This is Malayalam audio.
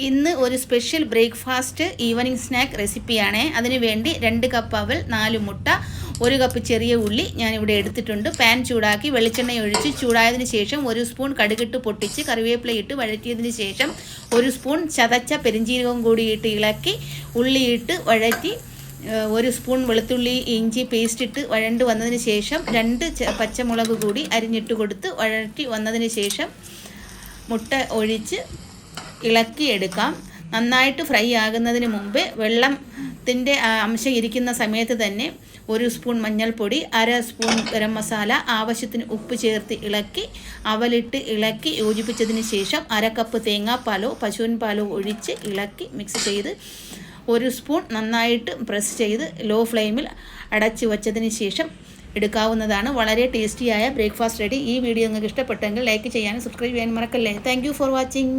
ഇന്ന് ഒരു സ്പെഷ്യൽ ബ്രേക്ക്ഫാസ്റ്റ് ഈവനിങ് സ്നാക്ക് റെസിപ്പിയാണ്. അതിനു വേണ്ടി 2 കപ്പ് അവൽ, 4 മുട്ട, 1 കപ്പ് ചെറിയ ഉള്ളി ഞാനിവിടെ എടുത്തിട്ടുണ്ട്. പാൻ ചൂടാക്കി വെളിച്ചെണ്ണ ഒഴിച്ച് ചൂടായതിനു ശേഷം 1 സ്പൂൺ കടുകിട്ട് പൊട്ടിച്ച് കറിവേപ്പില ഇട്ട് വഴറ്റിയതിന് ശേഷം 1 സ്പൂൺ ചതച്ച പെരിഞ്ജീരകവും കൂടി ഇട്ട് ഇളക്കി ഉള്ളിയിട്ട് വഴറ്റി 1 സ്പൂൺ വെളുത്തുള്ളി ഇഞ്ചി പേസ്റ്റ് ഇട്ട് വഴണ്ട് വന്നതിന് ശേഷം 2 പച്ചമുളക് കൂടി അരിഞ്ഞിട്ട് കൊടുത്ത് വഴറ്റി വന്നതിന് ശേഷം മുട്ട ഒഴിച്ച് ഇളക്കിയെടുക്കാം. നന്നായിട്ട് ഫ്രൈ ആകുന്നതിന് മുമ്പ് വെള്ളത്തിൻ്റെ അംശം ഇരിക്കുന്ന സമയത്ത് തന്നെ 1 സ്പൂൺ മഞ്ഞൾപ്പൊടി, 1/2 സ്പൂൺ ഗരം മസാല, ആവശ്യത്തിന് ഉപ്പ് ചേർത്ത് ഇളക്കി അവലിട്ട് ഇളക്കി യോജിപ്പിച്ചതിന് ശേഷം 1/2 കപ്പ് തേങ്ങാപ്പാലോ പശുവിൻ പാലോ ഒഴിച്ച് ഇളക്കി മിക്സ് ചെയ്ത് 1 സ്പൂൺ നന്നായിട്ട് പ്രസ് ചെയ്ത് ലോ ഫ്ലെയിമിൽ അടച്ചു വച്ചതിന് ശേഷം എടുക്കാവുന്നതാണ്. വളരെ ടേസ്റ്റിയായ ബ്രേക്ക്ഫാസ്റ്റ് റെഡി. ഈ വീഡിയോ നിങ്ങൾക്ക് ഇഷ്ടപ്പെട്ടെങ്കിൽ ലൈക്ക് ചെയ്യാനും സബ്സ്ക്രൈബ് ചെയ്യാനും മറക്കല്ലേ. Thank you for watching.